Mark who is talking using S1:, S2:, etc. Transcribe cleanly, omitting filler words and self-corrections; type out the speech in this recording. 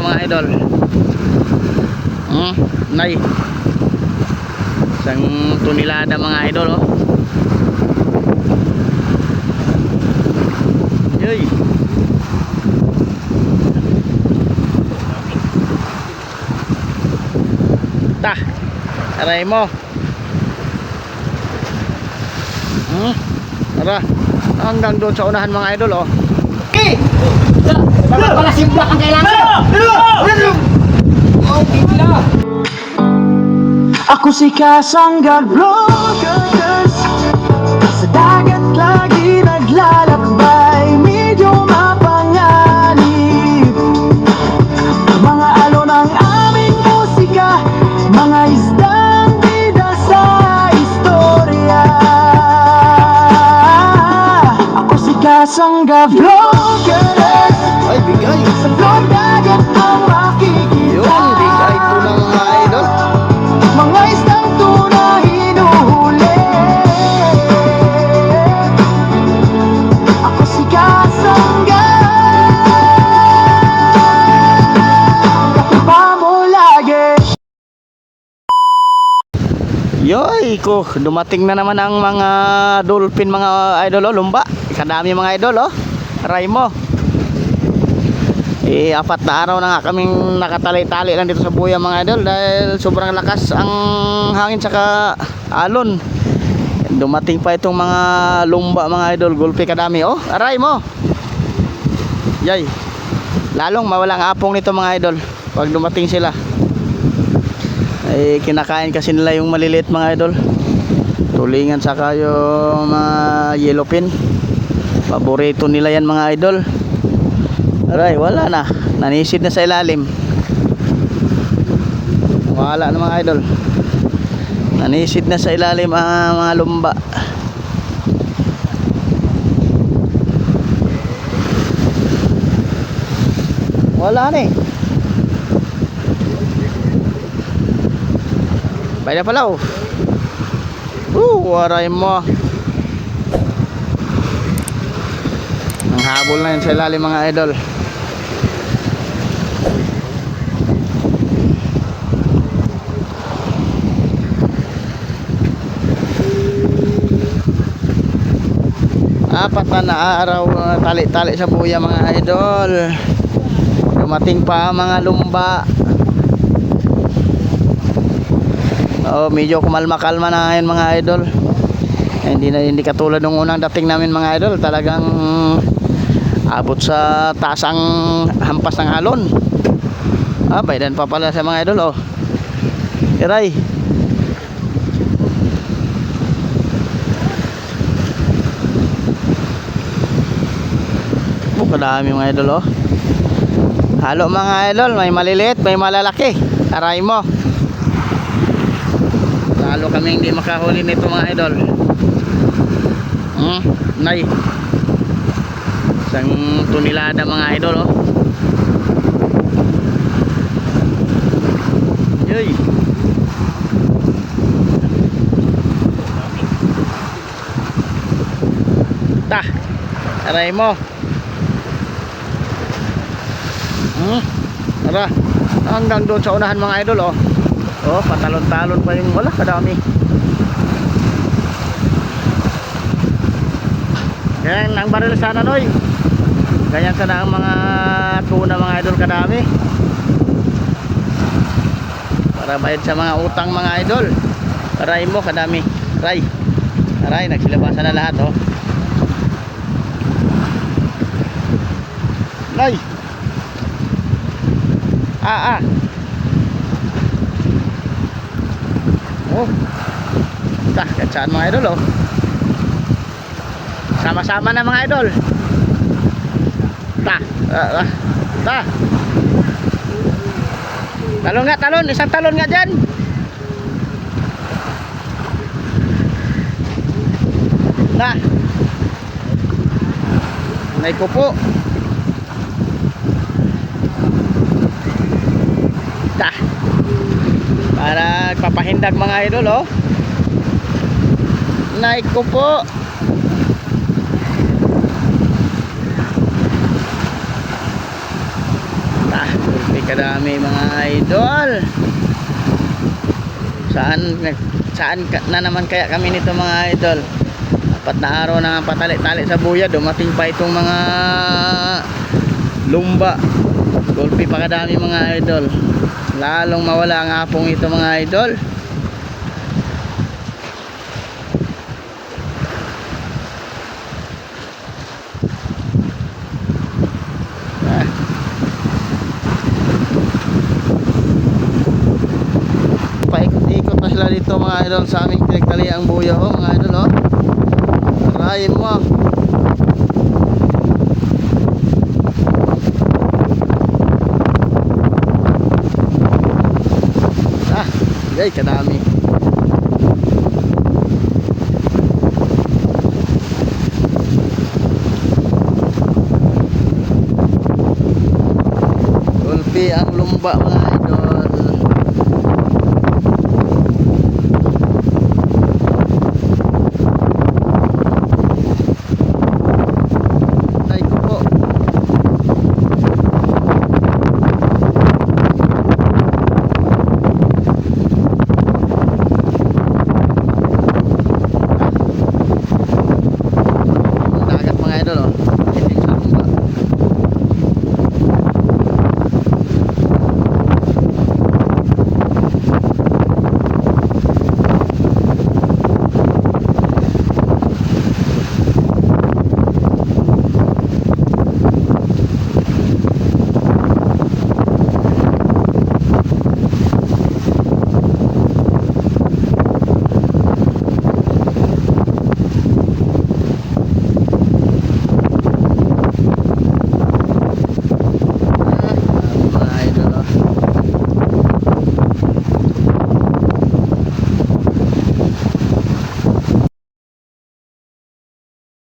S1: ito mga idol. Nay. Isang tunilada mga idol oh. Yoy. Ta. Aray mo. Tara. Hanggang doon sa unahan mga idol oh.
S2: Okay. Dapat pala simplak ang kailangan. Oh, bigla.
S3: Ako si Kasangga Vloggers, sa dagat lagi naglalakbay, medyo mapanganib. Mga alon ang aming musika, mga isdang bida sa istorya. Ako si Kasangga Vloggers,
S1: Ay bigay.
S3: sa vlog dagat ang makikita.
S1: Yun, bigay po ng mga idol.
S3: Mga isdang tuna hinuhuli. Ako si Kasangga, katipa mo lagi.
S1: Yoy ko, dumating na naman ang mga dolphin mga idol oh, lumba. Kadami mga idol oh. Aray mo. Apat na araw na nga kaming nakatali-tali lang dito sa buya mga idol dahil sobrang lakas ang hangin saka alon. Dumating pa itong mga lumba mga idol, gulpi kadami oh. Aray mo. Yay. Lalong mawalang apong nito mga idol pag dumating sila. Kinakain kasi nila yung maliliit mga idol. Tulingan saka yung mga yellowfin. Paborito nila yan mga idol. Aray, wala na. Nanisid na sa ilalim. Wala na mga idol. Nanisid na sa ilalim ang mga lumba. Wala na eh. Bay na pala oh. Waray mo. Ang habol na yun sa ilalim mga idol. Apat na araw tali-tali sa buya mga idol. Dumating pa ang mga lumba. Medyo kumalma-kalma na ngayon mga idol. Hindi katulad ng unang dating namin mga idol. Talagang abot sa taas ang hampas ng alon. Baydan pa pala sa mga idol oh. Kiray. Kadami mga idol oh. Halo mga idol, may maliliit, may malalaki. Aray mo. Lalo kami hindi makahuli nito mga idol. Nay. Isang tunilada mga idol oh. Yoy. Ta. Aray mo. Tara. Hanggang doon sa unahan mga idol oh. Patalon-talon pa yung wala kadami. Ganyan ang baril sana noy. Ganyan sana ang mga tuna mga idol kadami. Para bayad sa mga utang mga idol. Aray mo kadami. Aray nagsilabasan na lahat oh. Nay. Oh. Katsaan mga idol oh. Sama-sama na mga idol. Talon nga, talon. Isang talon nga dyan. Naikupo. Para papahindag mga idol oh. Naikupo. kadami mga idol. Saan na naman kaya kami nito mga idol? 4 na araw na patali-tali sa buya, dumating pa itong mga lumba. Gulpi pa kadami mga idol. Lalong mawala ang hapong ito mga idol. Paikot-ikot na sila dito mga idol sa aming pinagtaliang buya mga idol Tarayin mo. Ay, kadami. Gulpi ang lumba mga idol.